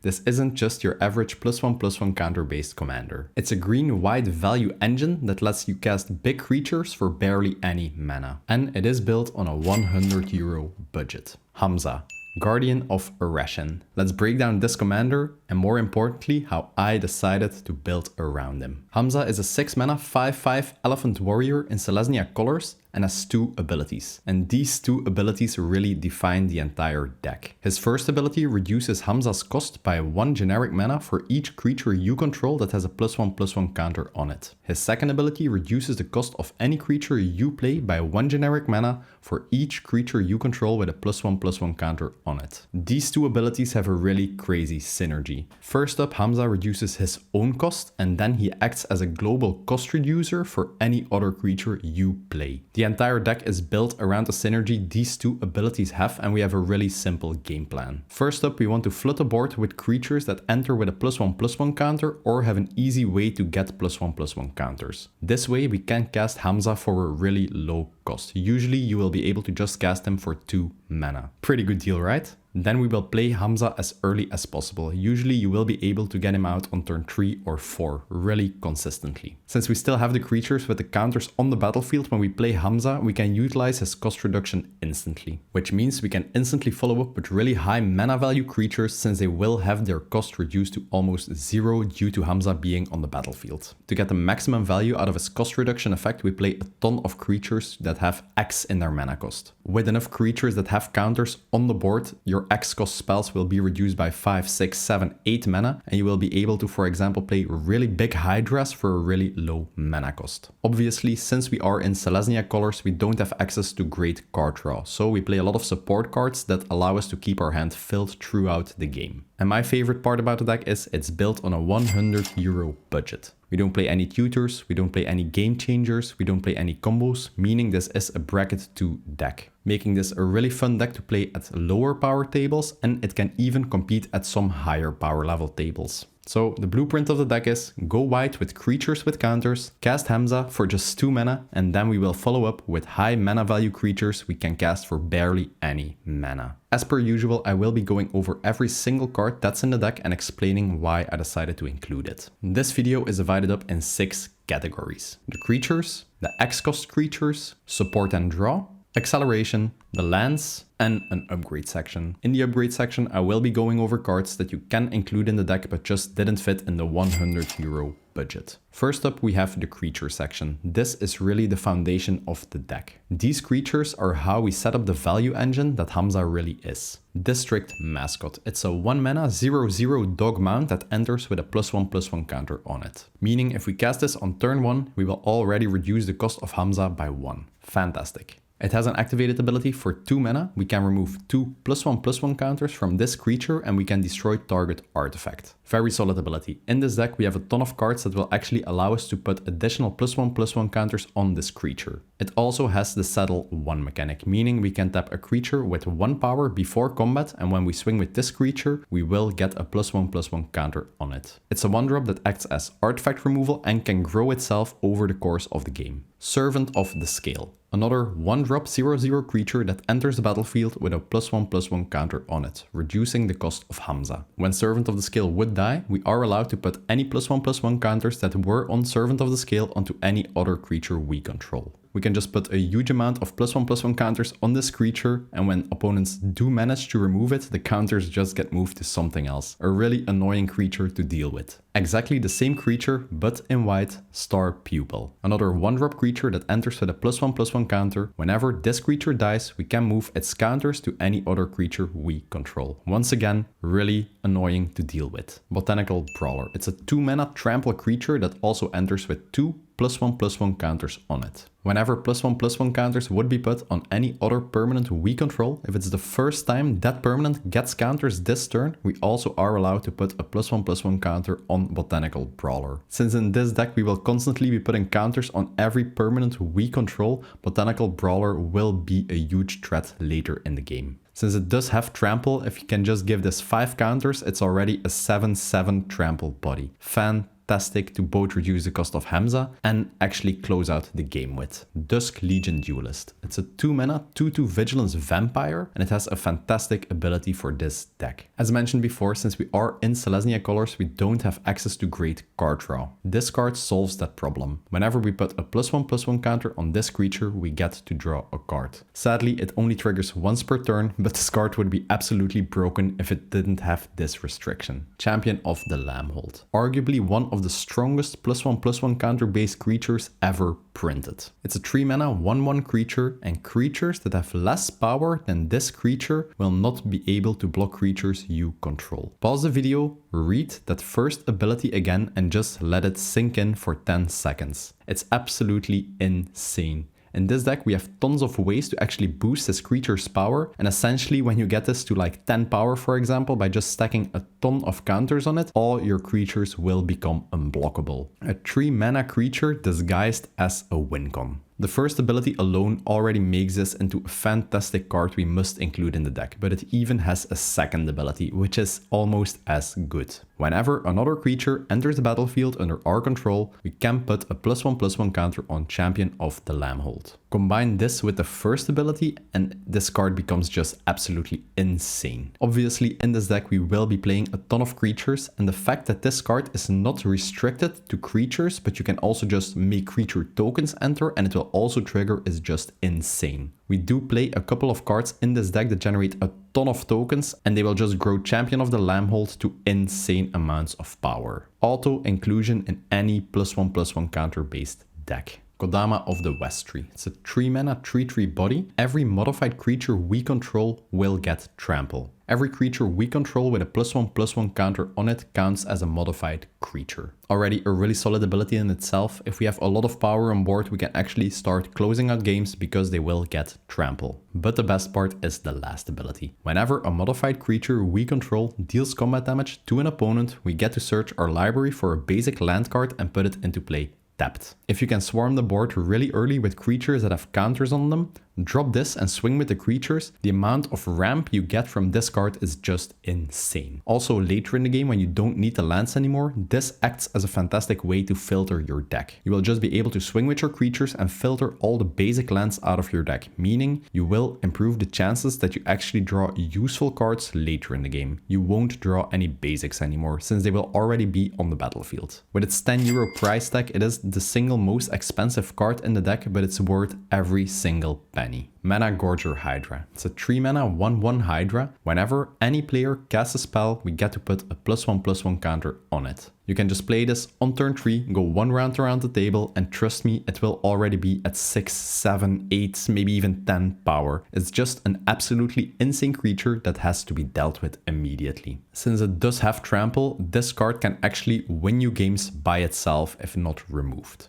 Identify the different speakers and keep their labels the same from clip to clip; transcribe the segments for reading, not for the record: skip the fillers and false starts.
Speaker 1: this isn't just your average +1/+1 counter based commander. It's a green white value engine that lets you cast big creatures for barely any mana. And it is built on a €100 budget. Hamza, Guardian of Arashin. Let's break down this commander and more importantly how I decided to build around him. Hamza is a 6 mana 5/5 Elephant Warrior in Selesnya colors and has 2 abilities. And these 2 abilities really define the entire deck. His first ability reduces Hamza's cost by 1 generic mana for each creature you control that has a +1/+1 counter on it. His second ability reduces the cost of any creature you play by 1 generic mana for each creature you control with a +1/+1 counter on it. These 2 abilities have a really crazy synergy. First up, Hamza reduces his own cost and then he acts as a global cost reducer for any other creature you play. The entire deck is built around the synergy these 2 abilities have, and we have a really simple game plan. First up, we want to flood the board with creatures that enter with a +1/+1 counter or have an easy way to get +1/+1 counters. This way we can cast Hamza for a really low cost. Usually you will be able to just cast him for 2 mana. Pretty good deal, right? Then we will play Hamza as early as possible. Usually you will be able to get him out on turn 3 or 4 really consistently. Since we still have the creatures with the counters on the battlefield when we play Hamza, we can utilize his cost reduction instantly. Which means we can instantly follow up with really high mana value creatures since they will have their cost reduced to almost 0 due to Hamza being on the battlefield. To get the maximum value out of his cost reduction effect, we play a ton of creatures that have X in their mana cost. With enough creatures that have counters on the board, your X cost spells will be reduced by 5, 6, 7, 8 mana, and you will be able to, for example, play really big Hydras for a really low mana cost. Obviously, since we are in Selesnya colors, we don't have access to great card draw, so we play a lot of support cards that allow us to keep our hand filled throughout the game. And my favorite part about the deck is it's built on a €100 budget. We don't play any tutors, we don't play any game changers, we don't play any combos, meaning this is a bracket 2 deck, making this a really fun deck to play at lower power tables, and it can even compete at some higher power level tables. So the blueprint of the deck is go white with creatures with counters, cast Hamza for just 2 mana, and then we will follow up with high mana value creatures we can cast for barely any mana. As per usual, I will be going over every single card that's in the deck and explaining why I decided to include it. This video is divided up in 6 categories: the creatures, the X cost creatures, support and draw, acceleration, the lands, and an upgrade section. In the upgrade section, I will be going over cards that you can include in the deck but just didn't fit in the €100 budget. First up, we have the creature section. This is really the foundation of the deck. These creatures are how we set up the value engine that Hamza really is. District Mascot. It's a 1 mana 0/0 dog mount that enters with a +1/+1 counter on it. Meaning if we cast this on turn 1, we will already reduce the cost of Hamza by 1. Fantastic. It has an activated ability for 2 mana. We can remove 2 +1/+1 counters from this creature and we can destroy target artifact. Very solid ability. In this deck we have a ton of cards that will actually allow us to put additional +1/+1 counters on this creature. It also has the saddle 1 mechanic, meaning we can tap a creature with 1 power before combat, and when we swing with this creature we will get a +1/+1 counter on it. It's a 1-drop that acts as artifact removal and can grow itself over the course of the game. Servant of the Scale. Another 1-drop 0/0 creature that enters the battlefield with a +1/+1 counter on it, reducing the cost of Hamza. When Servant of the Scale would die, we are allowed to put any +1/+1 counters that were on Servant of the Scale onto any other creature we control. We can just put a huge amount of +1/+1 counters on this creature, and when opponents do manage to remove it, the counters just get moved to something else. A really annoying creature to deal with. Exactly the same creature, but in white, Star Pupil. Another 1-drop creature that enters with a +1/+1 counter. Whenever this creature dies, we can move its counters to any other creature we control. Once again, really annoying to deal with. Botanical Brawler. It's a 2 mana trample creature that also enters with 2 +1/+1 counters on it. Whenever +1/+1 counters would be put on any other permanent we control, if it's the first time that permanent gets counters this turn, we also are allowed to put a +1/+1 counter on Botanical Brawler. Since in this deck we will constantly be putting counters on every permanent we control, Botanical Brawler will be a huge threat later in the game. Since it does have trample, if you can just give this 5 counters, it's already a 7/7 trample body. Fantastic. fantastic to both reduce the cost of Hamza and actually close out the game with. Dusk Legion Duelist. It's a 2-mana 2/2 Vigilance Vampire, and it has a fantastic ability for this deck. As mentioned before, since we are in Selesnya colors, we don't have access to great card draw. This card solves that problem. Whenever we put a +1/+1 counter on this creature, we get to draw a card. Sadly, it only triggers once per turn, but this card would be absolutely broken if it didn't have this restriction. Champion of the Lambhold. Arguably one of the strongest +1/+1 counter based creatures ever printed. It's a 3-mana 1/1 creature, and creatures that have less power than this creature will not be able to block creatures you control. Pause the video, read that first ability again, and just let it sink in for 10 seconds. It's absolutely insane. In this deck, we have tons of ways to actually boost this creature's power, and essentially when you get this to like 10 power, for example, by just stacking a ton of counters on it, all your creatures will become unblockable. A 3-mana creature disguised as a win con. The first ability alone already makes this into a fantastic card we must include in the deck, but it even has a second ability, which is almost as good. Whenever another creature enters the battlefield under our control, we can put a +1/+1 counter on Champion of the Lambhold. Combine this with the first ability and this card becomes just absolutely insane. Obviously, in this deck we will be playing a ton of creatures, and the fact that this card is not restricted to creatures, but you can also just make creature tokens enter and it will also trigger, is just insane. We do play a couple of cards in this deck that generate a ton of tokens, and they will just grow Champion of the Lambhold to insane amounts of power. Auto inclusion in any +1/+1 counter based deck. Kodama of the West Tree. It's a 3-mana 3/3 body. Every modified creature we control will get trample. Every creature we control with a +1/+1 counter on it counts as a modified creature. Already a really solid ability in itself. If we have a lot of power on board, we can actually start closing out games because they will get trample. But the best part is the last ability. Whenever a modified creature we control deals combat damage to an opponent, we get to search our library for a basic land card and put it into play tapped. If you can swarm the board really early with creatures that have counters on them, drop this and swing with the creatures, the amount of ramp you get from this card is just insane. Also later in the game when you don't need the lands anymore, this acts as a fantastic way to filter your deck. You will just be able to swing with your creatures and filter all the basic lands out of your deck, meaning you will improve the chances that you actually draw useful cards later in the game. You won't draw any basics anymore since they will already be on the battlefield. With its €10 price tag, it is the single most expensive card in the deck, but it's worth every single penny. Mana Gorger Hydra. It's a 3-mana 1/1 Hydra. Whenever any player casts a spell, we get to put a +1/+1 counter on it. You can just play this on turn 3, go 1 round around the table, and trust me, it will already be at 6, 7, 8, maybe even 10 power. It's just an absolutely insane creature that has to be dealt with immediately. Since it does have trample, this card can actually win you games by itself if not removed.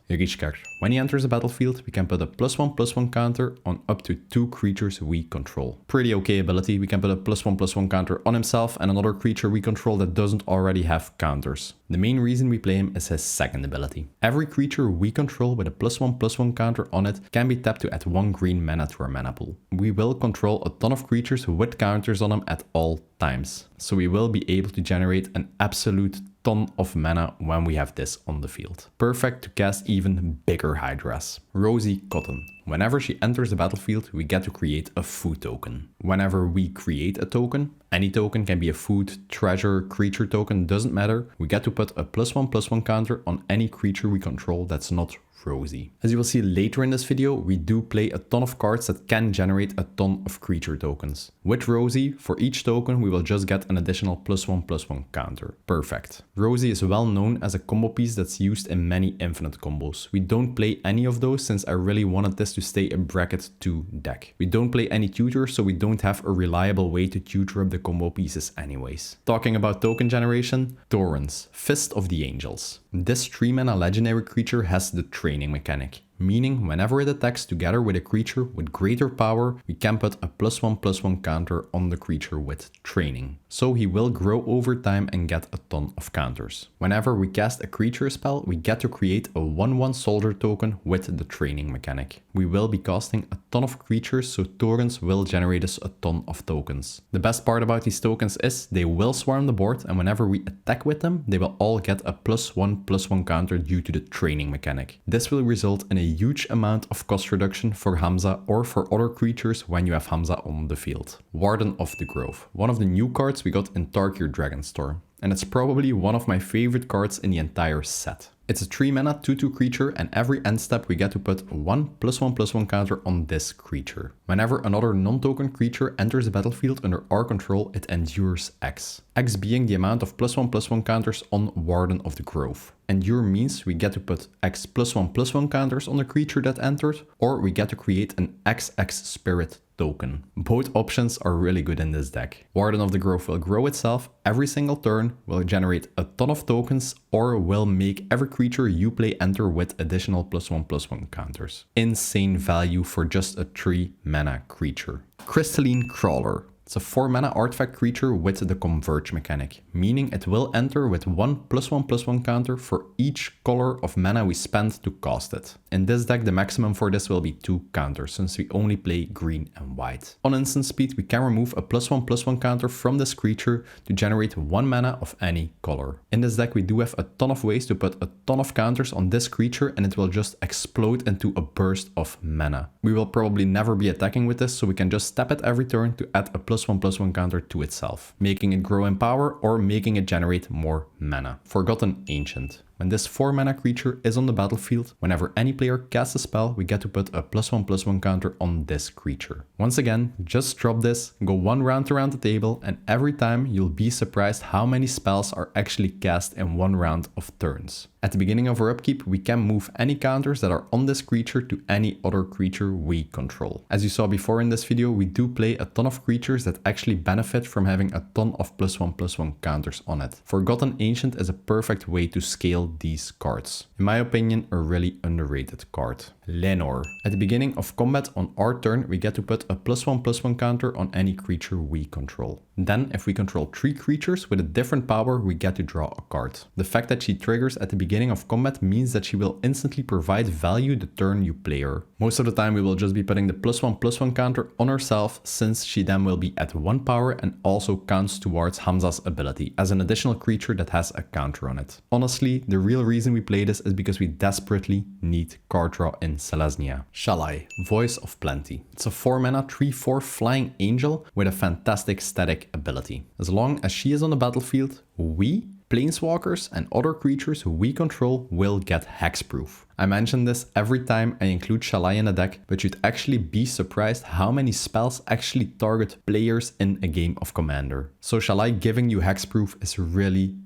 Speaker 1: When he enters the battlefield, we can put a +1/+1 counter on up to 2 creatures we control. Pretty okay ability. We can put a +1/+1 counter on himself and another creature we control that doesn't already have counters. The main reason we play him is his second ability. Every creature we control with a +1/+1 counter on it can be tapped to add 1 green mana to our mana pool. We will control a ton of creatures with counters on them at all times, so we will be able to generate an absolute ton of mana when we have this on the field. Perfect to cast even bigger Hydras. Rosie Cotton. Whenever she enters the battlefield, we get to create a food token. Whenever we create a token, any token can be a food, treasure, creature token, doesn't matter, we get to put a +1/+1 counter on any creature we control that's not Rosie. As you will see later in this video, we do play a ton of cards that can generate a ton of creature tokens. With Rosie, for each token, we will just get an additional +1/+1 counter. Perfect. Rosie is well known as a combo piece that's used in many infinite combos. We don't play any of those since I really wanted this to stay a bracket 2 deck. We don't play any tutors, so we don't have a reliable way to tutor up the combo pieces anyways. Talking about token generation, Torrens, Fist of the Angels. This 3-mana legendary creature has the training mechanic, meaning whenever it attacks together with a creature with greater power, we can put a +1/+1 counter on the creature with training. so he will grow over time and get a ton of counters. Whenever we cast a creature spell, we get to create a 1/1 soldier token with the training mechanic. We will be casting a ton of creatures, so torrents will generate us a ton of tokens. The best part about these tokens is they will swarm the board, and whenever we attack with them, they will all get a +1/+1 counter due to the training mechanic. This will result in a huge amount of cost reduction for Hamza or for other creatures when you have Hamza on the field. Warden of the Grove, one of the new cards we got in Tarkir Dragonstorm, and it's probably one of my favorite cards in the entire set. It's a 3 mana 2/2 creature, and every end step we get to put 1/+1/+1 counter on this creature. Whenever another non-token creature enters the battlefield under our control, it endures X. X being the amount of +1/+1 counters on Warden of the Grove. Endure means we get to put X +1/+1 counters on the creature that entered, or we get to create an XX Spirit token. Both options are really good in this deck. Warden of the Grove will grow itself every single turn, will generate a ton of tokens, or will make every creature you play enter with additional +1/+1 counters. Insane value for just a 3 mana creature. Crystalline Crawler. It's a 4 mana artifact creature with the Converge mechanic, meaning it will enter with 1/+1/+1 counter for each color of mana we spend to cast it. In this deck, the maximum for this will be 2 counters, since we only play green and white. On instant speed, we can remove a +1/+1 counter from this creature to generate 1 mana of any color. In this deck, we do have a ton of ways to put a ton of counters on this creature, and it will just explode into a burst of mana. We will probably never be attacking with this, so we can just tap it every turn to add a +1/+1 counter to itself, making it grow in power or making it generate more mana. Forgotten Ancient. When this 4 mana creature is on the battlefield, whenever any player casts a spell, we get to put a +1/+1 counter on this creature. Once again, just drop this, go 1 round around the table, and every time you'll be surprised how many spells are actually cast in 1 round of turns. At the beginning of our upkeep, we can move any counters that are on this creature to any other creature we control. As you saw before in this video, we do play a ton of creatures that actually benefit from having a ton of +1/+1 counters on it. Forgotten Ancient is a perfect way to scale these cards. In my opinion, a really underrated card. Lenore. At the beginning of combat on our turn, we get to put a +1/+1 counter on any creature we control. Then, if we control 3 creatures with a different power, we get to draw a card. The fact that she triggers at the beginning of combat means that she will instantly provide value the turn you play her. Most of the time, we will just be putting the +1/+1 counter on herself, since she then will be at 1 power and also counts towards Hamza's ability as an additional creature that has a counter on it. Honestly, the real reason we play this is because we desperately need card draw in Selesnya. Shalai, Voice of Plenty. It's a 4 mana 3/4 flying angel with a fantastic static ability. As long as she is on the battlefield, we, planeswalkers and other creatures who we control will get hexproof. I mention this every time I include Shalai in a deck, but you'd actually be surprised how many spells actually target players in a game of Commander. So Shalai giving you hexproof is really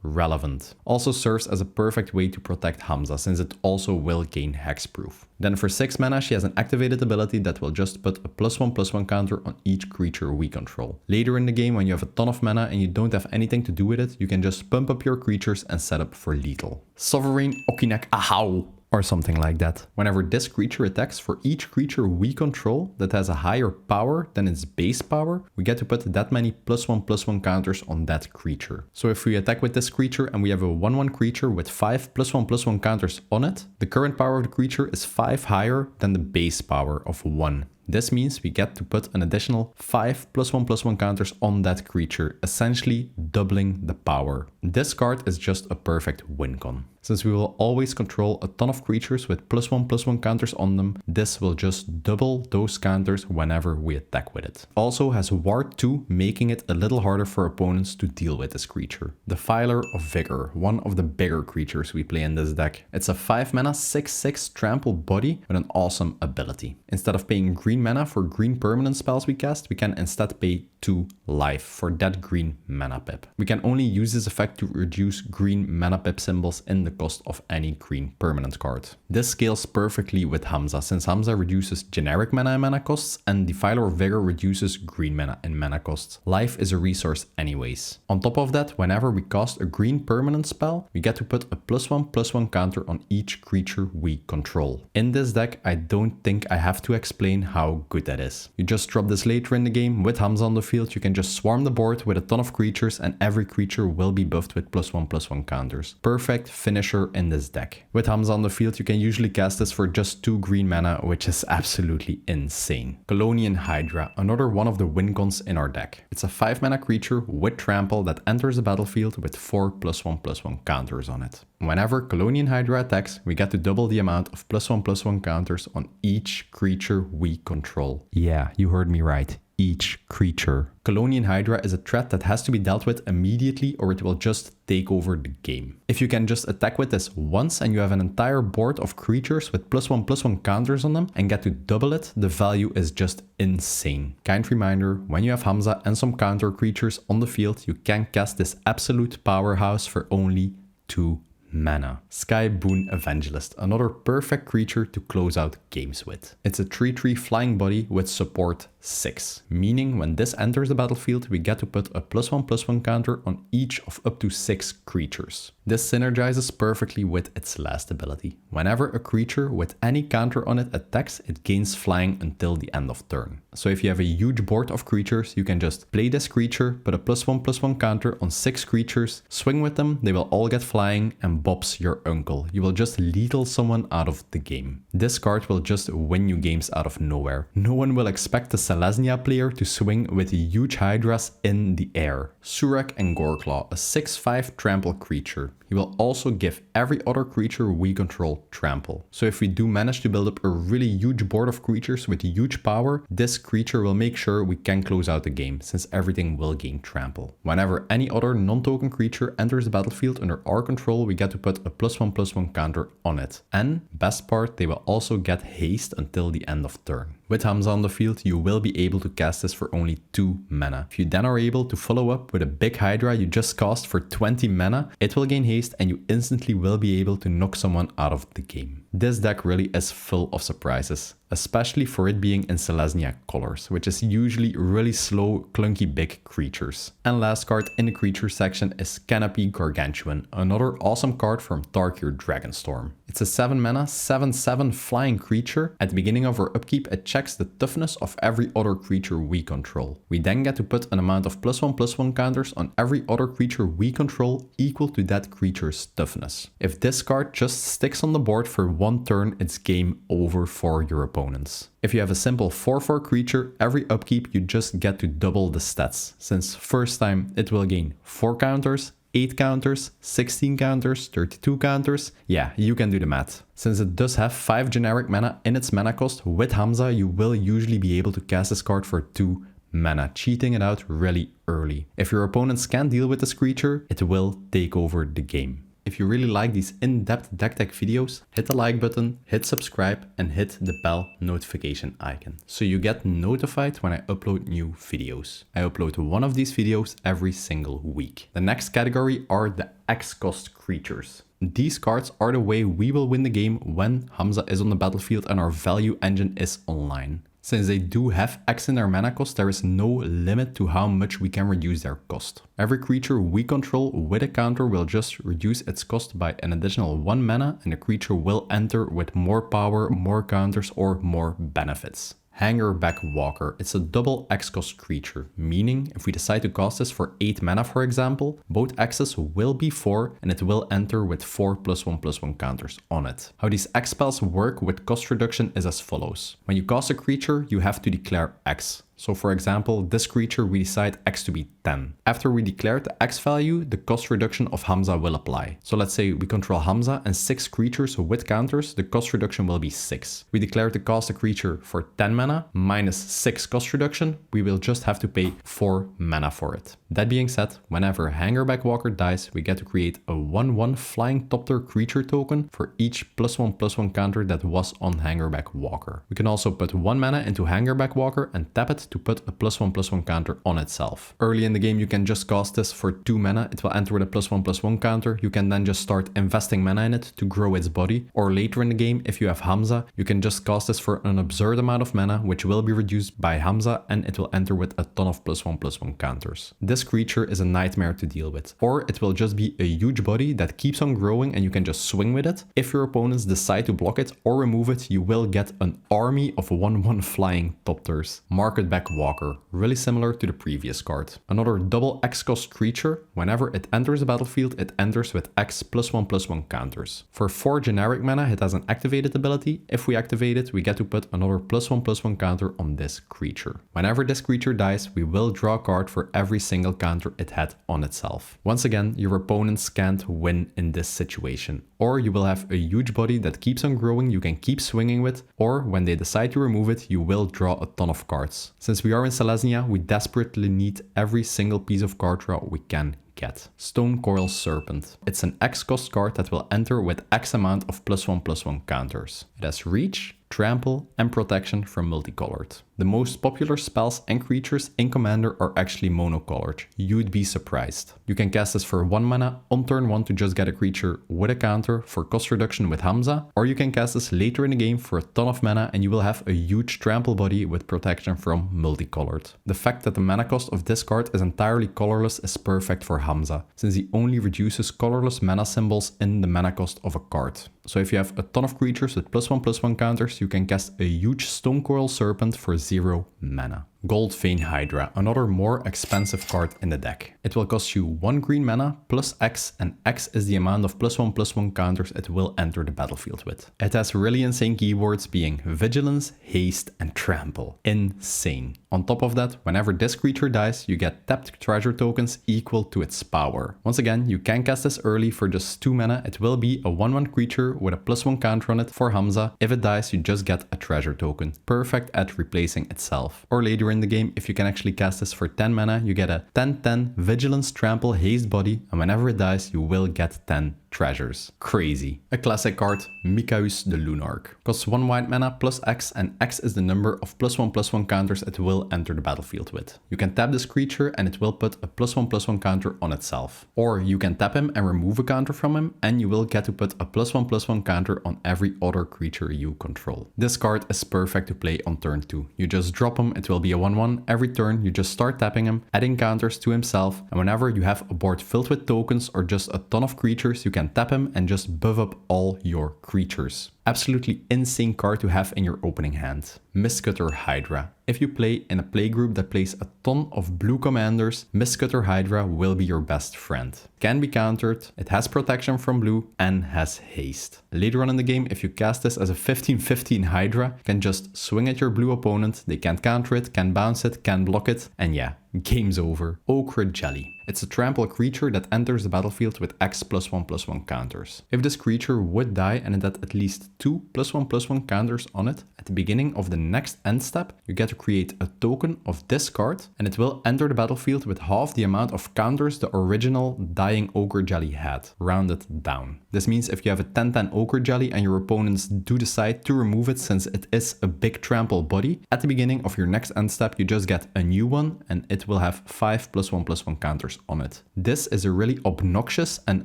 Speaker 1: relevant. Also serves as a perfect way to protect Hamza, since it also will gain hexproof. Then for 6 mana, she has an activated ability that will just put a +1/+1 counter on each creature we control. Later in the game, when you have a ton of mana and you don't have anything to do with it, you can just pump up your creatures and set up for lethal. Sovereign Okinek Ahau, or something like that. Whenever this creature attacks, for each creature we control that has a higher power than its base power, we get to put that many +1/+1 counters on that creature. So if we attack with this creature and we have a 1/1 creature with 5 +1/+1 counters on it, the current power of the creature is 5 higher than the base power of 1. This means we get to put an additional 5 +1/+1 counters on that creature, essentially doubling the power. This card is just a perfect win con. Since we will always control a ton of creatures with +1/+1 counters on them, this will just double those counters whenever we attack with it. Also has Ward 2, making it a little harder for opponents to deal with this creature. Defiler of Vigor, one of the bigger creatures we play in this deck. It's a 5 mana 6/6 trample body with an awesome ability. Instead of paying green mana for green permanent spells we cast, we can instead pay 2 life for that green mana pip. We can only use this effect to reduce green mana pip symbols in the cost of any green permanent card. This scales perfectly with Hamza, since Hamza reduces generic mana and mana costs, and Defiler of Vigor reduces green mana and mana costs. Life is a resource anyways. On top of that, whenever we cast a green permanent spell, we get to put a +1/+1 counter on each creature we control. In this deck, I don't think I have to explain how how good that is. You just drop this later in the game. With Hamza on the field, you can just swarm the board with a ton of creatures and every creature will be buffed with +1/+1 counters. Perfect finisher in this deck. With Hamza on the field, you can usually cast this for just 2 green mana, which is absolutely insane. Colonian Hydra, another one of the win cons in our deck. It's a 5 mana creature with trample that enters the battlefield with 4 +1/+1 counters on it. Whenever Colonian Hydra attacks, we get to double the amount of +1/+1 counters on each creature we control. Yeah, you heard me right. Each creature. Colonian Hydra is a threat that has to be dealt with immediately or it will just take over the game. If you can just attack with this once and you have an entire board of creatures with +1/+1 counters on them and get to double it, the value is just insane. Kind reminder, when you have Hamza and some counter creatures on the field, you can cast this absolute powerhouse for only 2 mana. Sky Boon Evangelist, another perfect creature to close out games with. It's a 3/3 flying body with support 6, meaning when this enters the battlefield, we get to put a +1/+1 counter on each of up to 6 creatures. This synergizes perfectly with its last ability. Whenever a creature with any counter on it attacks, it gains flying until the end of turn. So if you have a huge board of creatures, you can just play this creature, put a +1/+1 counter on 6 creatures, swing with them, they will all get flying, and Bob's your uncle. You will just lethal someone out of the game. This card will just win you games out of nowhere. No one will expect the Selesnya player to swing with huge hydras in the air. Surak and Goreclaw, a 6/5 trample creature. He will also give every other creature we control trample. So if we do manage to build up a really huge board of creatures with huge power, this creature will make sure we can close out the game, since everything will gain trample. Whenever any other non-token creature enters the battlefield under our control, we get to put a +1/+1 counter on it. And, best part, they will also get haste until the end of turn. With Hamza on the field, you will be able to cast this for only 2 mana. If you then are able to follow up with a big Hydra you just cast for 20 mana, it will gain haste and you instantly will be able to knock someone out of the game. This deck really is full of surprises, especially for it being in Selesnya colors, which is usually really slow, clunky big creatures. And last card in the creature section is Canopy Gargantuan, another awesome card from Tarkir Dragonstorm. It's a 7 mana, 7/7 flying creature. At the beginning of our upkeep, it checks the toughness of every other creature we control. We then get to put an amount of +1/+1 counters on every other creature we control equal to that creature's toughness. If this card just sticks on the board for 1 turn, it's game over for your opponents. If you have a simple 4/4 creature, every upkeep you just get to double the stats, since first time it will gain 4 counters, 8 counters, 16 counters, 32 counters. Yeah, you can do the math. Since it does have 5 generic mana in its mana cost, with Hamza you will usually be able to cast this card for 2 mana, cheating it out really early. If your opponents can't deal with this creature, it will take over the game. If you really like these in-depth deck tech videos, hit the like button, hit subscribe and hit the bell notification icon so you get notified when I upload new videos. I upload one of these videos every single week. The next category are the X-cost creatures. These cards are the way we will win the game when Hamza is on the battlefield and our value engine is online. Since they do have X in their mana cost, there is no limit to how much we can reduce their cost. Every creature we control with a counter will just reduce its cost by an additional 1 mana and the creature will enter with more power, more counters or more benefits. Hangarback Walker. It's a double X-cost creature, meaning if we decide to cast this for 8 mana for example, both X's will be 4 and it will enter with 4 +1/+1 counters on it. How these X spells work with cost reduction is as follows. When you cast a creature, you have to declare X. So for example, this creature we decide X to be 10. After we declare the X value, the cost reduction of Hamza will apply. So let's say we control Hamza and 6 creatures with counters, the cost reduction will be 6. We declare to cast a creature for 10 mana minus 6 cost reduction, we will just have to pay 4 mana for it. That being said, whenever Hangarback Walker dies, we get to create a 1/1 flying top tier creature token for each +1/+1 counter that was on Hangarback Walker. We can also put 1 mana into Hangarback Walker and tap it to put a +1/+1 counter on itself. Early in the game, you can just cast this for 2 mana. It will enter with a +1/+1 counter. You can then just start investing mana in it to grow its body. Or later in the game, if you have Hamza, you can just cast this for an absurd amount of mana, which will be reduced by Hamza, and it will enter with a ton of +1/+1 counters. This creature is a nightmare to deal with. Or it will just be a huge body that keeps on growing and you can just swing with it. If your opponents decide to block it or remove it, you will get an army of 1/1 flying tutors. Hangarback Walker, really similar to the previous card. Another double X cost creature. Whenever it enters the battlefield, it enters with X +1/+1 counters. For 4 generic mana, it has an activated ability. If we activate it, we get to put another +1/+1 counter on this creature. Whenever this creature dies, we will draw a card for every single counter it had on itself. Once again, your opponents can't win in this situation. Or you will have a huge body that keeps on growing, you can keep swinging with, or when they decide to remove it, you will draw a ton of cards. Since we are in Selesnya, we desperately need every single piece of card draw we can get. Stonecoil Serpent. It's an X cost card that will enter with X amount of +1/+1 counters. It has reach, trample, and protection from multicolored. The most popular spells and creatures in Commander are actually monocolored. You'd be surprised. You can cast this for 1 mana on turn 1 to just get a creature with a counter for cost reduction with Hamza, or you can cast this later in the game for a ton of mana and you will have a huge trample body with protection from multicolored. The fact that the mana cost of this card is entirely colorless is perfect for Hamza, since he only reduces colorless mana symbols in the mana cost of a card. So if you have a ton of creatures with +1/+1 counters, you can cast a huge Stonecoil Serpent for 0 mana. Goldvein Hydra, another more expensive card in the deck. It will cost you 1 green mana plus X, and X is the amount of +1/+1 counters it will enter the battlefield with. It has really insane keywords being Vigilance, Haste, and Trample. Insane. On top of that, whenever this creature dies, you get tapped treasure tokens equal to its power. Once again, you can cast this early for just 2 mana. It will be a 1/1 creature with a +1 counter on it for Hamza. If it dies, you just get a treasure token. Perfect at replacing itself. Or later in the game, if you can actually cast this for 10 mana, you get a 10/10 Vigilance, Trample, Haste body, and whenever it dies, you will get 10 treasures. Crazy. A classic card, Mikaeus the Lunarch. Costs 1 white mana plus X, and X is the number of +1/+1 counters it will enter the battlefield with. You can tap this creature and it will put a +1/+1 counter on itself. Or you can tap him and remove a counter from him, and you will get to put a +1/+1 counter on every other creature you control. This card is perfect to play on turn 2. You just drop him, it will be a 1/1. Every turn you just start tapping him, adding counters to himself, and whenever you have a board filled with tokens or just a ton of creatures, you can tap him and just buff up all your creatures. Absolutely insane card to have in your opening hand. Mistcutter Hydra. If you play in a playgroup that plays a ton of blue commanders, Mistcutter Hydra will be your best friend. Can be countered, it has protection from blue, and has haste. Later on in the game, if you cast this as a 15/15 Hydra, you can just swing at your blue opponent, they can't counter it, can bounce it, can block it, and yeah, game's over. Ochre Jelly. It's a trample creature that enters the battlefield with X +1/+1 counters. If this creature would die and it had at least 2 +1/+1 counters on it, at the beginning of the next end step, you get to create a token of this card, and it will enter the battlefield with half the amount of counters the original dying Ochre Jelly had, rounded down. This means if you have a 10/10 Ochre Jelly and your opponents do decide to remove it since it is a big trample body, at the beginning of your next end step you just get a new one and it will have 5 +1/+1 counters on it. This is a really obnoxious and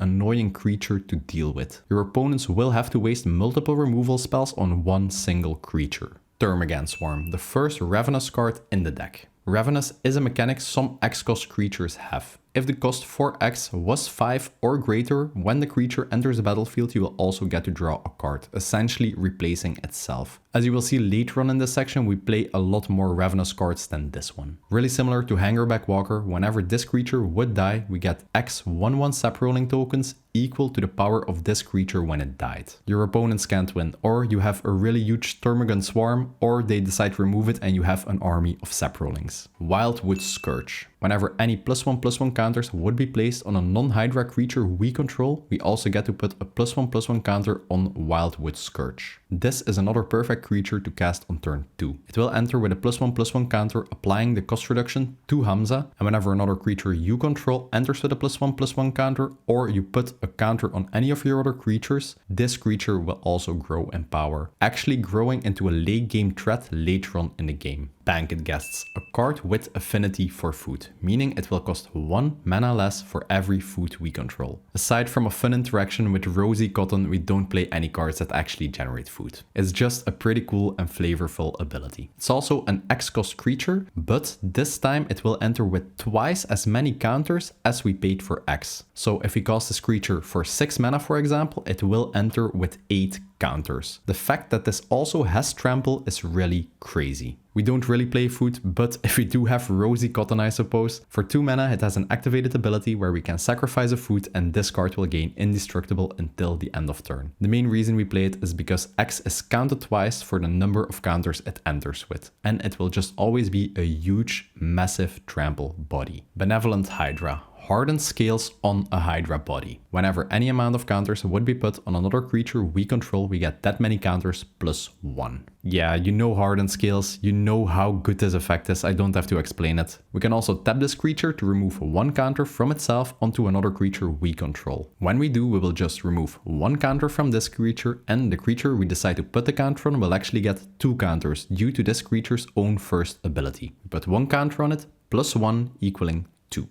Speaker 1: annoying creature to deal with. Your opponents will have to waste multiple removal spells on one single creature. Termagant Swarm, the first Ravenous card in the deck. Ravenous is a mechanic some X-cost creatures have. If the cost for X was 5 or greater, when the creature enters the battlefield, you will also get to draw a card, essentially replacing itself. As you will see later on in this section, we play a lot more Ravenous cards than this one. Really similar to Hangarback Walker, whenever this creature would die, we get X 1/1 sap rolling tokens equal to the power of this creature when it died. Your opponents can't win, or you have a really huge Termagant Swarm, or they decide to remove it and you have an army of sap rollings. Wildwood Scourge. Whenever any +1/+1 counters would be placed on a non-Hydra creature we control, we also get to put a +1/+1 counter on Wildwood Scourge. This is another perfect creature to cast on turn 2. It will enter with a +1/+1 counter, applying the cost reduction to Hamza, and whenever another creature you control enters with a +1/+1 counter, or you put a counter on any of your other creatures, this creature will also grow in power, actually growing into a late game threat later on in the game. Banquet Guests, a card with affinity for food, meaning it will cost 1 mana less for every food we control. Aside from a fun interaction with Rosy Cotton, we don't play any cards that actually generate food. It's just a pretty cool and flavorful ability. It's also an X-cost creature, but this time it will enter with twice as many counters as we paid for X. So if we cast this creature for 6 mana, for example, it will enter with 8 counters. The fact that this also has trample is really crazy. We don't really play food, but if we do have Rosy Cotton, I suppose. For 2 mana, it has an activated ability where we can sacrifice a food and this card will gain indestructible until the end of turn. The main reason we play it is because X is counted twice for the number of counters it enters with, and it will just always be a huge, massive trample body. Benevolent Hydra. Hardened scales on a Hydra body. Whenever any amount of counters would be put on another creature we control, we get that many counters plus 1. Yeah, you know hardened scales, you know how good this effect is, I don't have to explain it. We can also tap this creature to remove 1 counter from itself onto another creature we control. When we do, we will just remove 1 counter from this creature, and the creature we decide to put the counter on will actually get 2 counters due to this creature's own first ability. We put 1 counter on it, plus 1 equaling 2.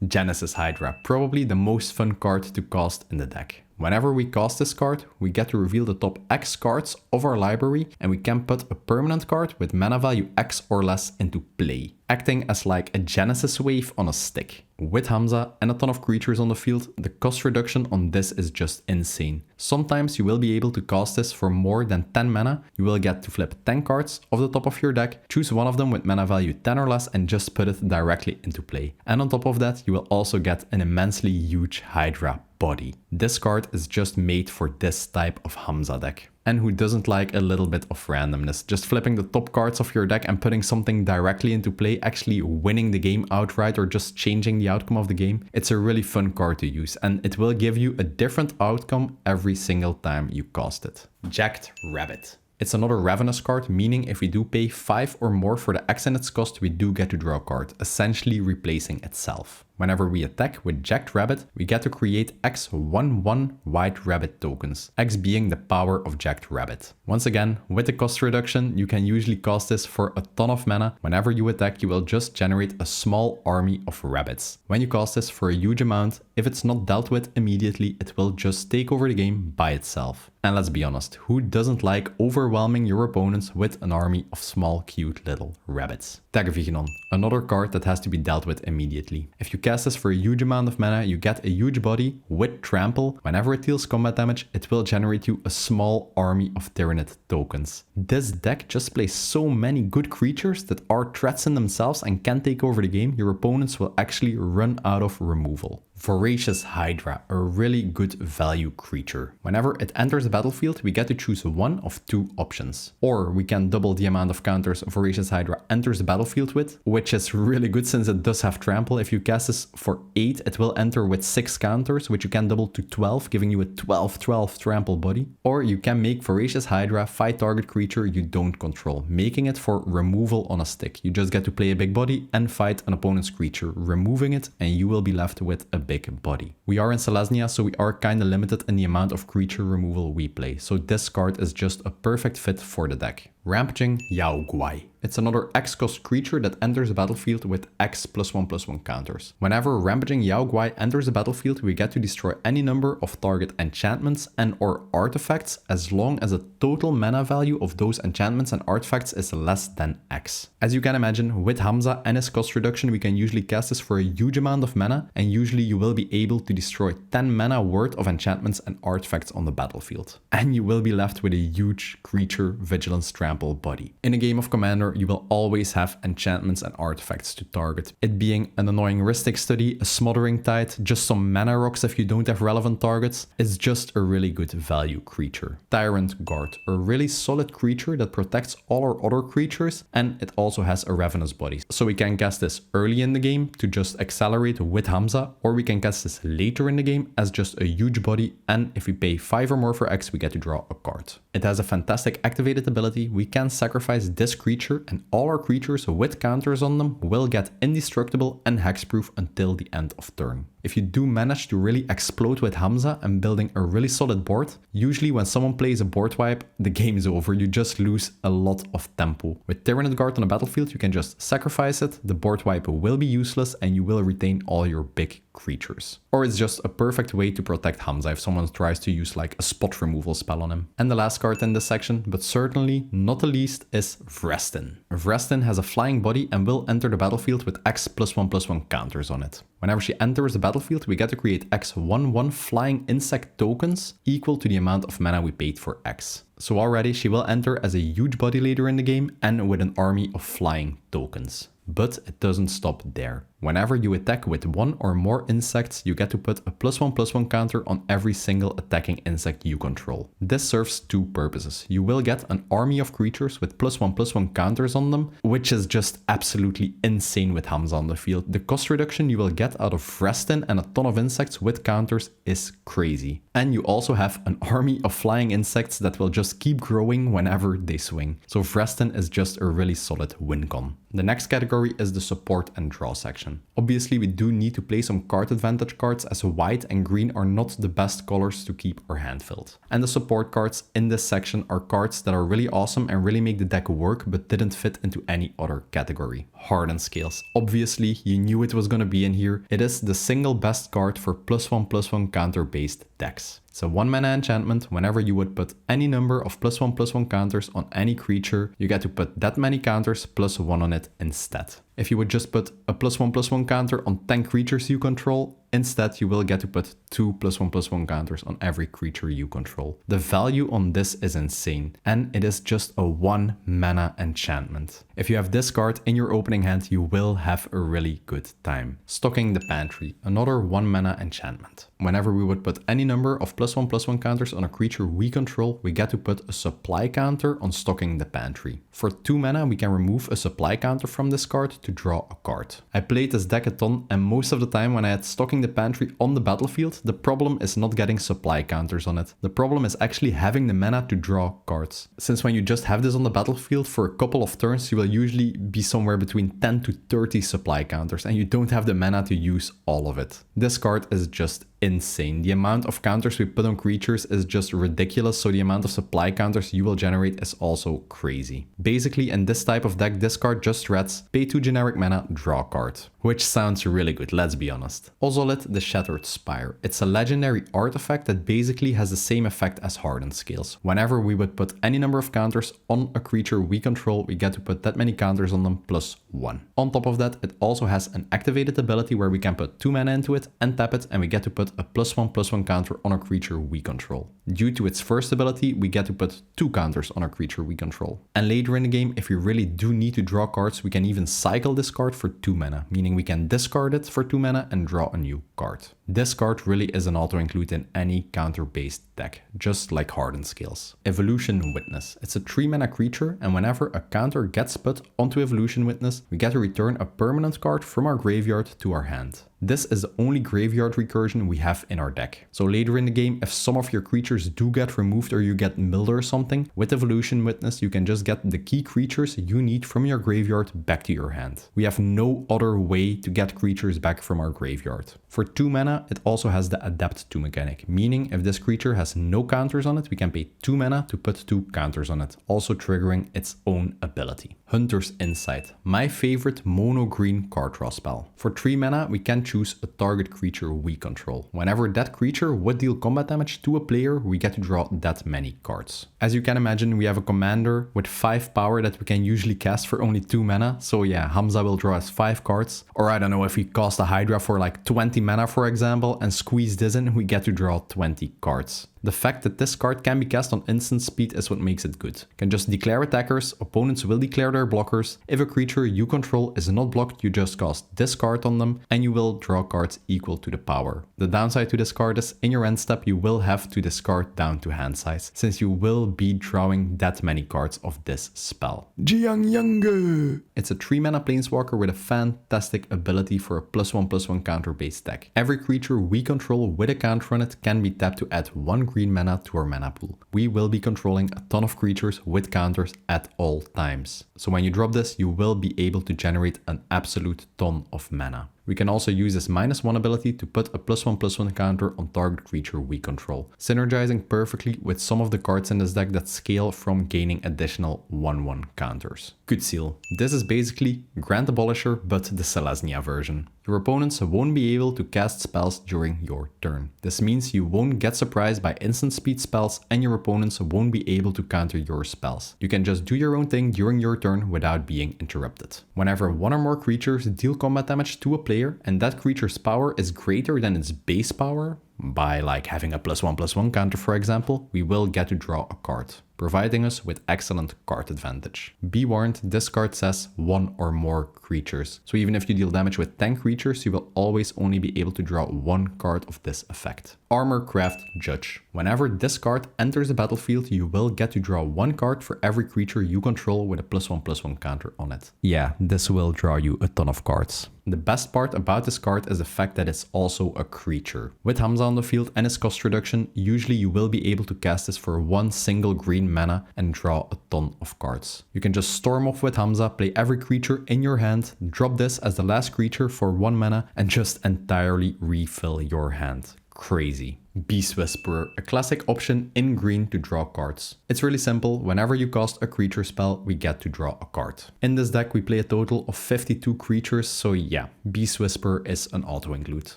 Speaker 1: Genesis Hydra, probably the most fun card to cast in the deck. Whenever we cast this card, we get to reveal the top X cards of our library, and we can put a permanent card with mana value X or less into play, acting as like a Genesis wave on a stick. With Hamza and a ton of creatures on the field, the cost reduction on this is just insane. Sometimes you will be able to cast this for more than 10 mana. You will get to flip 10 cards off the top of your deck, choose one of them with mana value 10 or less and just put it directly into play. And on top of that, you will also get an immensely huge Hydra body. This card is just made for this type of Hamza deck. And who doesn't like a little bit of randomness? Just flipping the top cards of your deck and putting something directly into play, actually winning the game outright or just changing the outcome of the game. It's a really fun card to use, and it will give you a different outcome every single time you cast it. Jacked Rabbit. It's another Ravenous card, meaning if we do pay 5 or more for the X in its cost, we do get to draw a card, essentially replacing itself. Whenever we attack with Jacked Rabbit, we get to create X 1/1 White Rabbit tokens, X being the power of Jacked Rabbit. Once again, with the cost reduction, you can usually cast this for a ton of mana. Whenever you attack, you will just generate a small army of rabbits. When you cast this for a huge amount, if it's not dealt with immediately, it will just take over the game by itself. And let's be honest, who doesn't like overwhelming your opponents with an army of small, cute little rabbits? Terviginon, another card that has to be dealt with immediately. If you cast this for a huge amount of mana, you get a huge body with trample. Whenever it deals combat damage, it will generate you a small army of Tyranid tokens. This deck just plays so many good creatures that are threats in themselves and can take over the game. Your opponents will actually run out of removal. Voracious Hydra, a really good value creature. Whenever it enters the battlefield, we get to choose one of 2 options. Or we can double the amount of counters Voracious Hydra enters the battlefield with, which is really good since it does have trample. If you cast this for 8, it will enter with 6 counters, which you can double to 12, giving you a 12/12 trample body. Or you can make Voracious Hydra fight target creature you don't control, making it for removal on a stick. You just get to play a big body and fight an opponent's creature, removing it, and you will be left with a big body. We are in Selesnya, so we are kinda limited in the amount of creature removal we play, so this card is just a perfect fit for the deck. Rampaging Yaoguai. It's another X-cost creature that enters the battlefield with X +1/+1 counters. Whenever Rampaging Yaoguai enters the battlefield, we get to destroy any number of target enchantments and or artifacts as long as the total mana value of those enchantments and artifacts is less than X. As you can imagine, with Hamza and his cost reduction, we can usually cast this for a huge amount of mana, and usually you will be able to destroy 10 mana worth of enchantments and artifacts on the battlefield. And you will be left with a huge creature vigilance trample body. In a game of Commander, you will always have enchantments and artifacts to target. It being an annoying Ristic Study, a Smothering Tide, just some mana rocks if you don't have relevant targets. It's just a really good value creature. Tyrant Guard, a really solid creature that protects all our other creatures, and it also has a Ravenous body. So we can cast this early in the game to just accelerate with Hamza, or we can cast this later in the game as just a huge body, and if we pay 5 or more for X, we get to draw a card. It has a fantastic activated ability. We can sacrifice this creature, and all our creatures with counters on them will get indestructible and hexproof until the end of turn. if you do manage to really explode with Hamza and building a really solid board, usually when someone plays a board wipe, the game is over. You just lose a lot of tempo. With Tyrannid Guard on the battlefield, you can just sacrifice it, the board wipe will be useless, and you will retain all your big creatures. Or it's just a perfect way to protect Hamza if someone tries to use like a spot removal spell on him. And the last card in this section, but certainly not the least, is Vrestin. Vrestin has a flying body and will enter the battlefield with X +1/+1 counters on it. Whenever she enters the battlefield, we get to create X 1/1 flying insect tokens equal to the amount of mana we paid for X. So already she will enter as a huge body leader in the game and with an army of flying tokens. But it doesn't stop there. Whenever you attack with one or more insects, you get to put a +1/+1 counter on every single attacking insect you control. This serves two purposes. You will get an army of creatures with +1/+1 counters on them, which is just absolutely insane with Hamza on the field. The cost reduction you will get out of Vrestin and a ton of insects with counters is crazy. And you also have an army of flying insects that will just keep growing whenever they swing. So Vrestin is just a really solid win con. The next category is the support and draw section. Obviously, we do need to play some card advantage cards, as white and green are not the best colors to keep our hand filled. And the support cards in this section are cards that are really awesome and really make the deck work, but didn't fit into any other category. Hardened Scales. Obviously, you knew it was going to be in here. It is the single best card for +1/+1 counter based decks. It's a 1 mana enchantment. Whenever you would put any number of +1/+1 counters on any creature, you get to put that many counters +1 on it instead. If you would just put a +1/+1 counter on 10 creatures you control, instead you will get to put 2 +1/+1 counters on every creature you control. The value on this is insane, and it is just a 1 mana enchantment. If you have this card in your opening hand, you will have a really good time. Stocking the Pantry, another 1 mana enchantment. Whenever we would put any number of +1/+1 counters on a creature we control, we get to put a supply counter on Stocking the Pantry. For 2 mana, we can remove a supply counter from this card to draw a card. I played this deck a ton, and most of the time when I had Stocking the Pantry on the battlefield, the problem is not getting supply counters on it. The problem is actually having the mana to draw cards. Since when you just have this on the battlefield for a couple of turns, you will usually be somewhere between 10 to 30 supply counters, and you don't have the mana to use all of it. This card is just insane. The amount of counters we put on creatures is just ridiculous, so the amount of supply counters you will generate is also crazy. Basically, in this type of deck, this card just reads, pay 2 generic mana, draw a card. Which sounds really good, let's be honest. Ozolith, the Shattered Spire. It's a legendary artifact that basically has the same effect as Hardened Scales. Whenever we would put any number of counters on a creature we control, we get to put that many counters on them +1. On top of that, it also has an activated ability where we can put 2 mana into it and tap it, and we get to put a +1/+1 counter on a creature we control. Due to its first ability, we get to put 2 counters on a creature we control. And later in the game, if we really do need to draw cards, we can even cycle this card for 2 mana, meaning we can discard it for 2 mana and draw a new card. This card really is an auto-include in any counter-based deck, just like Hardened Scales. Evolution Witness. It's a 3 mana creature, and whenever a counter gets put onto Evolution Witness, we get to return a permanent card from our graveyard to our hand. This is the only graveyard recursion we have in our deck. So later in the game, if some of your creatures do get removed or you get milled or something, with Evolution Witness you can just get the key creatures you need from your graveyard back to your hand. We have no other way to get creatures back from our graveyard. For 2 mana, it also has the Adapt to mechanic, meaning if this creature has no counters on it, we can pay 2 mana to put 2 counters on it, also triggering its own ability. Hunter's Insight, my favorite mono green card draw spell. For 3 mana, we can choose a target creature we control. Whenever that creature would deal combat damage to a player, we get to draw that many cards. As you can imagine, we have a commander with 5 power that we can usually cast for only 2 mana. So yeah, Hamza will draw us 5 cards. Or I don't know, if we cast a Hydra for like 20 mana, for example, and squeeze this in, we get to draw 20 cards. The fact that this card can be cast on instant speed is what makes it good. You can just declare attackers, opponents will declare their blockers. If a creature you control is not blocked, you just cast this card on them and you will draw cards equal to the power. The downside to this card is in your end step you will have to discard down to hand size, since you will be drawing that many cards of this spell. Jiang. It's a 3 mana planeswalker with a fantastic ability for a +1/+1 counter based deck. Every creature we control with a counter on it can be tapped to add 1 green mana to our mana pool. We will be controlling a ton of creatures with counters at all times. So when you drop this, you will be able to generate an absolute ton of mana. We can also use this -1 ability to put a +1/+1 counter on target creature we control, synergizing perfectly with some of the cards in this deck that scale from gaining additional 1/1 counters. Good seal. This is basically Grand Abolisher but the Selesnya version. Your opponents won't be able to cast spells during your turn. This means you won't get surprised by instant speed spells and your opponents won't be able to counter your spells. You can just do your own thing during your turn without being interrupted. Whenever one or more creatures deal combat damage to a player and that creature's power is greater than its base power, by like having a +1/+1 counter for example, we will get to draw a card, providing us with excellent card advantage. Be warned, this card says one or more creatures. So even if you deal damage with 10 creatures, you will always only be able to draw one card of this effect. Armorcraft Judge. Whenever this card enters the battlefield, you will get to draw one card for every creature you control with a +1/+1 counter on it. Yeah, this will draw you a ton of cards. The best part about this card is the fact that it's also a creature. With Hamza on the field and his cost reduction, usually you will be able to cast this for one single green mana and draw a ton of cards. You can just storm off with Hamza, play every creature in your hand, drop this as the last creature for 1 mana and just entirely refill your hand. Crazy. Beast Whisperer, a classic option in green to draw cards. It's really simple. Whenever you cast a creature spell, we get to draw a card. In this deck, we play a total of 52 creatures, so yeah, Beast Whisperer is an auto-include.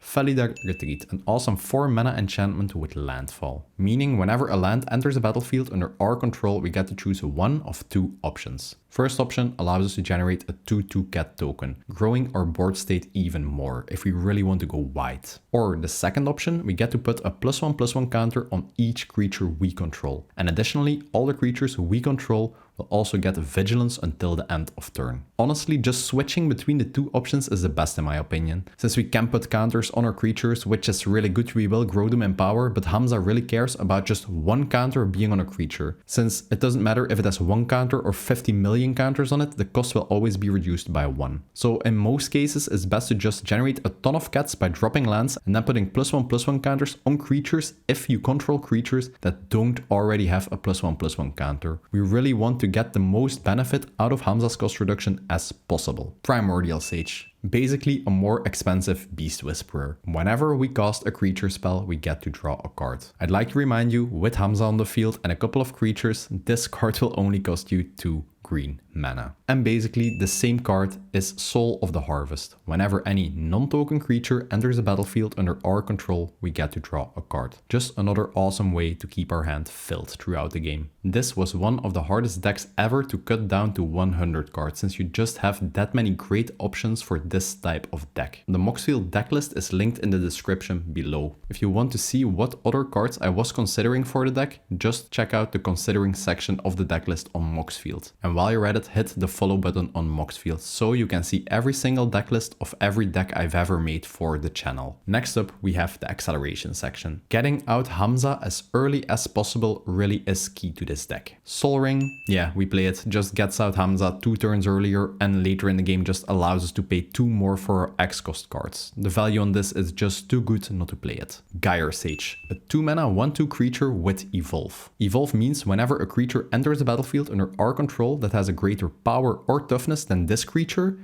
Speaker 1: Felidar Retreat, an awesome 4 mana enchantment with landfall. Meaning whenever a land enters the battlefield under our control, we get to choose one of 2 options. First option allows us to generate a 2/2 cat token, growing our board state even more if we really want to go wide. Or the second option, we get to put a +1/+1 counter on each creature we control. And additionally, all the creatures we control will also get Vigilance until the end of turn. Honestly, just switching between the 2 options is the best in my opinion. Since we can put counters on our creatures, which is really good, we will grow them in power, but Hamza really cares about just 1 counter being on a creature. Since it doesn't matter if it has 1 counter or 50 million counters on it, the cost will always be reduced by 1. So in most cases, it's best to just generate a ton of cats by dropping lands and then putting +1/+1 counters on creatures if you control creatures that don't already have a +1/+1 counter. We really want to get the most benefit out of Hamza's cost reduction as possible. Primordial Sage. Basically a more expensive Beast Whisperer. Whenever we cast a creature spell, we get to draw a card. I'd like to remind you, with Hamza on the field and a couple of creatures, this card will only cost you 2 green mana. And basically the same card is Soul of the Harvest. Whenever any non-token creature enters the battlefield under our control, we get to draw a card. Just another awesome way to keep our hand filled throughout the game. This was one of the hardest decks ever to cut down to 100 cards, since you just have that many great options for this type of deck. The Moxfield decklist is linked in the description below. If you want to see what other cards I was considering for the deck, just check out the considering section of the decklist on Moxfield. And while you're at it, hit the follow button on Moxfield so you can see every single decklist of every deck I've ever made for the channel. Next up, we have the acceleration section. Getting out Hamza as early as possible really is key to this deck. Sol Ring, yeah, we play it, just gets out Hamza 2 turns earlier and later in the game just allows us to pay 2 more for our X cost cards. The value on this is just too good not to play it. Gyre Sage, a 2 mana 1/2 creature with Evolve. Evolve means whenever a creature enters the battlefield under our control that has a greater power or toughness than this creature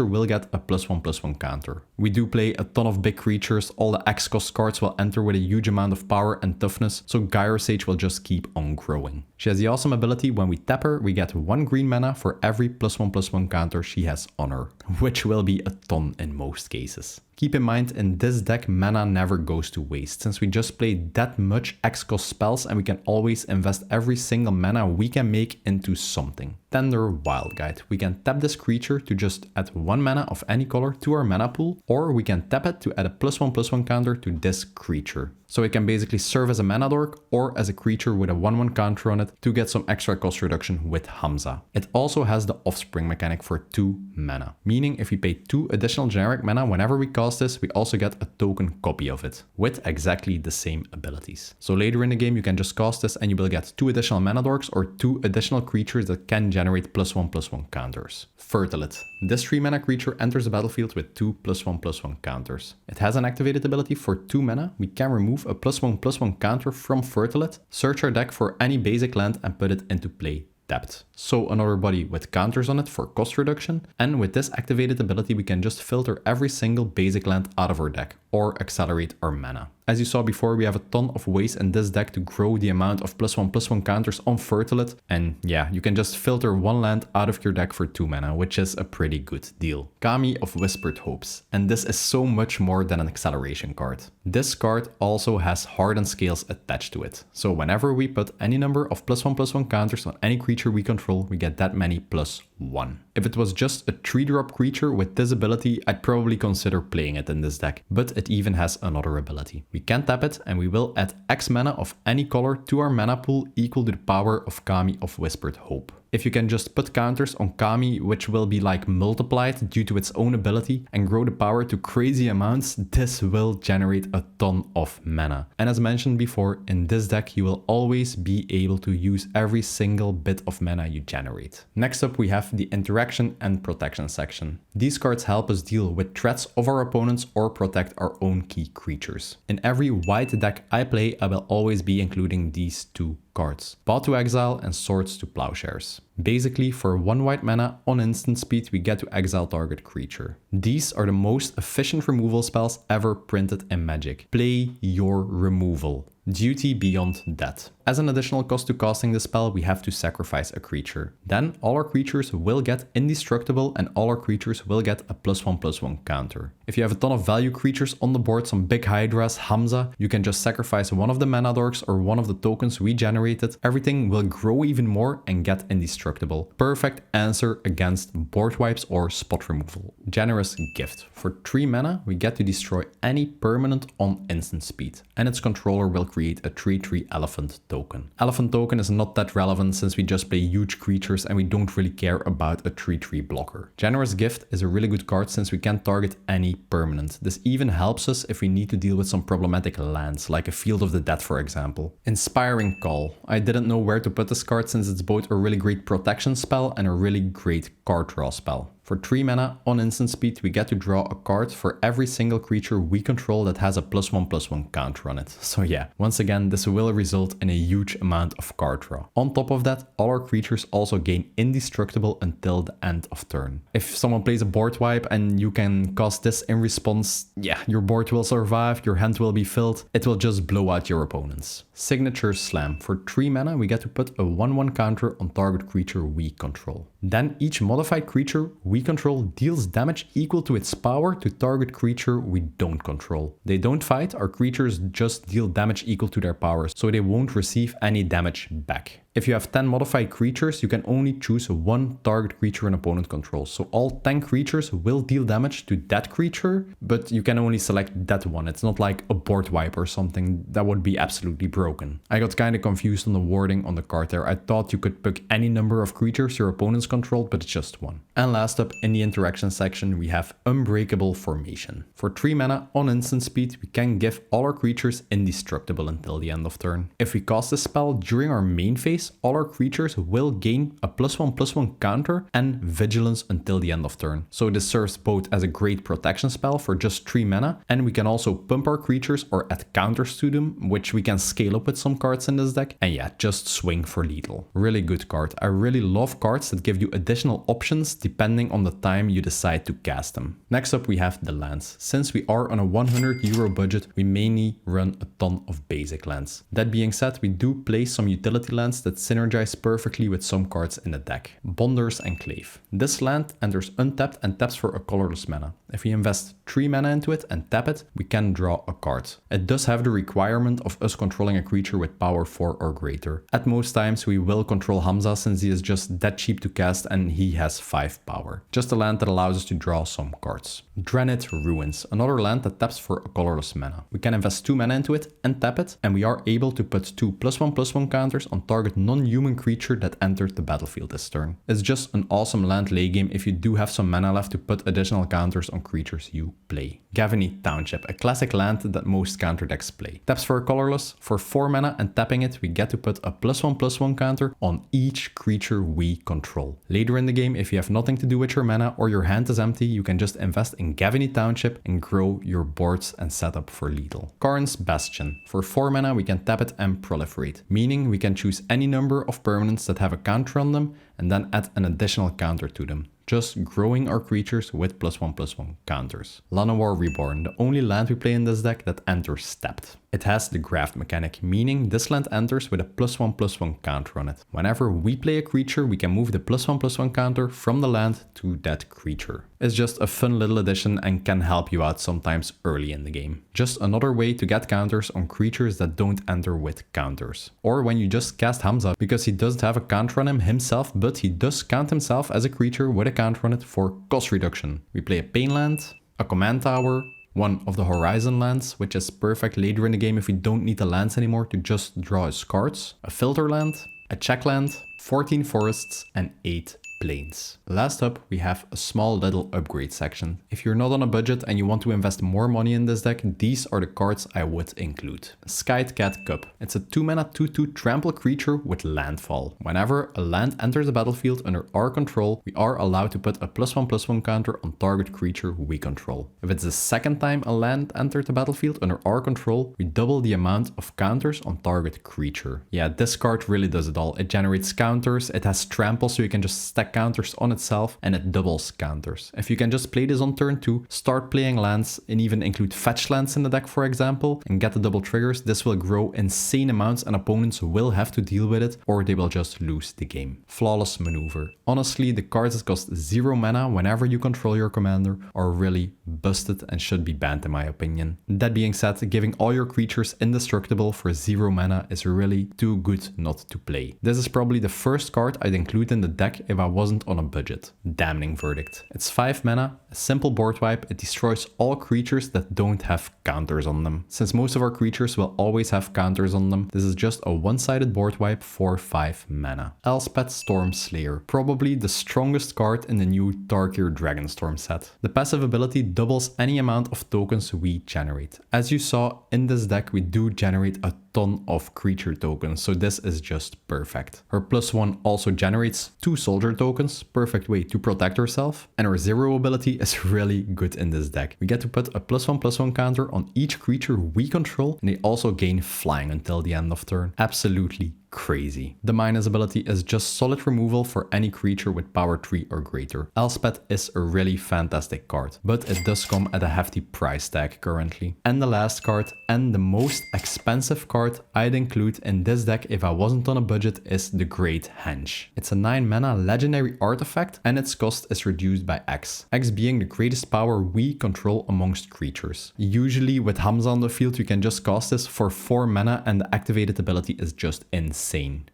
Speaker 1: will get a +1/+1 counter. We do play a ton of big creatures, all the X cost cards will enter with a huge amount of power and toughness, so Gyre Sage will just keep on growing. She has the awesome ability, when we tap her, we get 1 green mana for every +1/+1 counter she has on her, which will be a ton in most cases. Keep in mind, in this deck, mana never goes to waste, since we just play that much X-cost spells and we can always invest every single mana we can make into something. Tender Wild Guide. We can tap this creature to just add 1 mana of any color to our mana pool, or we can tap it to add a +1/+1 counter to this creature. So it can basically serve as a mana dork or as a creature with a 1/1 counter on it to get some extra cost reduction with Hamza. It also has the Offspring mechanic for 2 mana, meaning if we pay 2 additional generic mana whenever we cast this, we also get a token copy of it with exactly the same abilities. So later in the game, you can just cast this and you will get 2 additional mana dorks or 2 additional creatures that can generate +1/+1 counters. Fertilite. This 3 mana creature enters the battlefield with 2 +1/+1 counters. It has an activated ability for 2 mana. We can remove a +1/+1 counter from Fertilite, search our deck for any basic land and put it into play. tapped. So another body with counters on it for cost reduction, and with this activated ability we can just filter every single basic land out of our deck, or accelerate our mana. As you saw before, we have a ton of ways in this deck to grow the amount of +1/+1 counters on Fertilite, and yeah, you can just filter one land out of your deck for 2 mana, which is a pretty good deal. Kami of Whispered Hopes, and this is so much more than an acceleration card. This card also has hardened scales attached to it, so whenever we put any number of +1/+1 counters on any creature we control, we get that many +1. If it was just a 3-drop creature with this ability, I'd probably consider playing it in this deck, but it even has another ability. We can tap it and we will add X mana of any color to our mana pool equal to the power of Kami of Whispered Hope. If you can just put counters on Kami, which will be like multiplied due to its own ability, and grow the power to crazy amounts, this will generate a ton of mana. And as mentioned before, in this deck you will always be able to use every single bit of mana you generate. Next up we have the interaction and protection section. These cards help us deal with threats of our opponents or protect our own key creatures. In every white deck I play, I will always be including these two cards: Path to Exile and Swords to Plowshares. Basically, for 1 white mana, on instant speed we get to exile target creature. These are the most efficient removal spells ever printed in Magic. Play your removal. Duty beyond that. As an additional cost to casting the spell, we have to sacrifice a creature. Then all our creatures will get indestructible and all our creatures will get a +1/+1 counter. If you have a ton of value creatures on the board, some big hydras, Hamza, you can just sacrifice one of the mana dorks or one of the tokens we generated. Everything will grow even more and get indestructible. Perfect answer against board wipes or spot removal. Generous gift. For 3 mana, we get to destroy any permanent on instant speed, and its controller will create a 3/3 elephant token. Elephant token is not that relevant since we just play huge creatures and we don't really care about a 3/3 blocker. Generous Gift is a really good card since we can target any permanent. This even helps us if we need to deal with some problematic lands, like a Field of the Dead for example. Inspiring Call. I didn't know where to put this card since it's both a really great protection spell and a really great card draw spell. For 3 mana, on instant speed, we get to draw a card for every single creature we control that has a +1/+1 counter on it. So yeah, once again, this will result in a huge amount of card draw. On top of that, all our creatures also gain indestructible until the end of turn. If someone plays a board wipe and you can cast this in response, yeah, your board will survive, your hand will be filled, it will just blow out your opponents. Signature Slam. For 3 mana, we get to put a 1/1 counter on target creature we control. Then each modified creature we control deals damage equal to its power to target creature we don't control. They don't fight, our creatures just deal damage equal to their power, so they won't receive any damage back. If you have 10 modified creatures, you can only choose 1 target creature an opponent controls. So all 10 creatures will deal damage to that creature, but you can only select that one. It's not like a board wipe or something. That would be absolutely broken. I got kind of confused on the wording on the card there. I thought you could pick any number of creatures your opponents controlled, but it's just 1. And last up in the interaction section, we have Unbreakable Formation. For 3 mana, on instant speed, we can give all our creatures indestructible until the end of turn. If we cast this spell during our main phase, all our creatures will gain a +1/+1 counter and vigilance until the end of turn. So this serves both as a great protection spell for just 3 mana, and we can also pump our creatures or add counters to them, which we can scale up with some cards in this deck. And yeah, just swing for lethal. Really good card. I really love cards that give you additional options depending on the time you decide to cast them. Next up we have the lands. Since we are on a €100 budget, we mainly run a ton of basic lands. That being said, we do play some utility lands that synergize perfectly with some cards in the deck. Bonder's Enclave. This land enters untapped and taps for a colorless mana. If we invest 3 mana into it and tap it, we can draw a card. It does have the requirement of us controlling a creature with power 4 or greater. At most times we will control Hamza since he is just that cheap to cast and he has 5 power. Just a land that allows us to draw some cards. Drenit Ruins. Another land that taps for a colorless mana. We can invest 2 mana into it and tap it, and we are able to put 2 +1/+1 counters on target non-human creature that entered the battlefield this turn. It's just an awesome land late game if you do have some mana left to put additional counters on on creatures you play. Gavany Township, a classic land that most counter decks play. Taps for a colorless. For 4 mana and tapping it, we get to put a +1/+1 counter on each creature we control. Later in the game, if you have nothing to do with your mana or your hand is empty, you can just invest in Gavany Township and grow your boards and set up for lethal. Karn's Bastion. For 4 mana, we can tap it and proliferate, meaning we can choose any number of permanents that have a counter on them and then add an additional counter to them, just growing our creatures with +1/+1 counters. Llanowar Reborn, the only land we play in this deck that enters tapped. It has the graft mechanic, meaning this land enters with a +1/+1 counter on it. Whenever we play a creature, we can move the +1/+1 counter from the land to that creature. It's just a fun little addition and can help you out sometimes early in the game. Just another way to get counters on creatures that don't enter with counters. Or when you just cast Hamza, because he doesn't have a counter on him himself, but he does count himself as a creature with a counter on it for cost reduction. We play a Pain land, a Command Tower, one of the Horizon lands, which is perfect later in the game if we don't need the lands anymore to just draw his cards, a Filter land, a Check land, 14 forests and 8 plains. Last up, we have a small little upgrade section. If you're not on a budget and you want to invest more money in this deck, these are the cards I would include. Scythe Cat Cup. It's a 2 mana 2/2 trample creature with landfall. Whenever a land enters the battlefield under our control, we are allowed to put a +1/+1 counter on target creature we control. If it's the second time a land entered the battlefield under our control, we double the amount of counters on target creature. Yeah, this card really does it all. It generates counters, it has trample so you can just stack counters on itself, and it doubles counters. If you can just play this on turn 2, start playing lands and even include fetch lands in the deck for example, and get the double triggers, this will grow insane amounts and opponents will have to deal with it or they will just lose the game. Flawless Maneuver. Honestly, the cards that cost 0 mana whenever you control your commander are really busted and should be banned in my opinion. That being said, giving all your creatures indestructible for 0 mana is really too good not to play. This is probably the first card I'd include in the deck if I wasn't on a budget. Damning Verdict. It's 5 mana, a simple board wipe, it destroys all creatures that don't have counters on them. Since most of our creatures will always have counters on them, this is just a one-sided board wipe for 5 mana. Elspeth Stormslayer. Probably the strongest card in the new Tarkir Dragonstorm set. The passive ability doubles any amount of tokens we generate. As you saw in this deck, we do generate a ton of creature tokens, so this is just perfect. Her +1 also generates 2 soldier tokens, perfect way to protect herself, and her 0 ability is really good in this deck. We get to put a +1/+1 counter on each creature we control, and they also gain flying until the end of turn. Absolutely crazy. The minus ability is just solid removal for any creature with power 3 or greater. Elspeth is a really fantastic card, but it does come at a hefty price tag currently. And the last card, and the most expensive card I'd include in this deck if I wasn't on a budget, is the Great Henge. It's a 9 mana legendary artifact and its cost is reduced by X. X being the greatest power we control amongst creatures. Usually with Hamza on the field you can just cast this for 4 mana and the activated ability is just insane.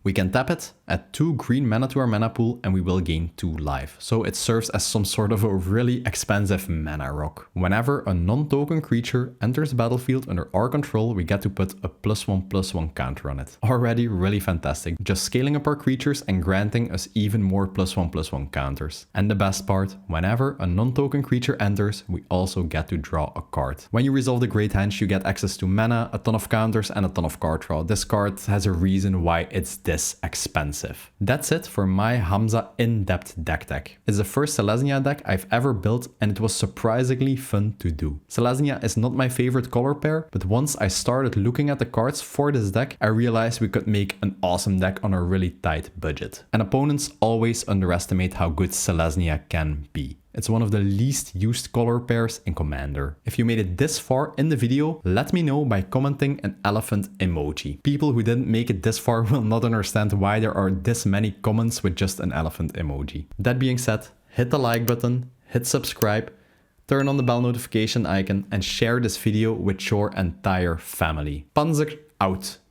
Speaker 1: We can tap it, add 2 green mana to our mana pool and we will gain 2 life. So it serves as some sort of a really expensive mana rock. Whenever a non-token creature enters the battlefield under our control, we get to put a +1/+1 counter on it. Already really fantastic. Just scaling up our creatures and granting us even more +1/+1 counters. And the best part, whenever a non-token creature enters, we also get to draw a card. When you resolve the Great Henge, you get access to mana, a ton of counters and a ton of card draw. This card has a reason why it's this expensive. That's it for my Hamza in-depth deck tech. It's the first Selesnya deck I've ever built and it was surprisingly fun to do. Selesnya is not my favorite color pair, but once I started looking at the cards for this deck, I realized we could make an awesome deck on a really tight budget. And opponents always underestimate how good Selesnya can be. It's one of the least used color pairs in Commander. If you made it this far in the video, let me know by commenting an elephant emoji. People who didn't make it this far will not understand why there are this many comments with just an elephant emoji. That being said, hit the like button, hit subscribe, turn on the bell notification icon and share this video with your entire family. Panzer out.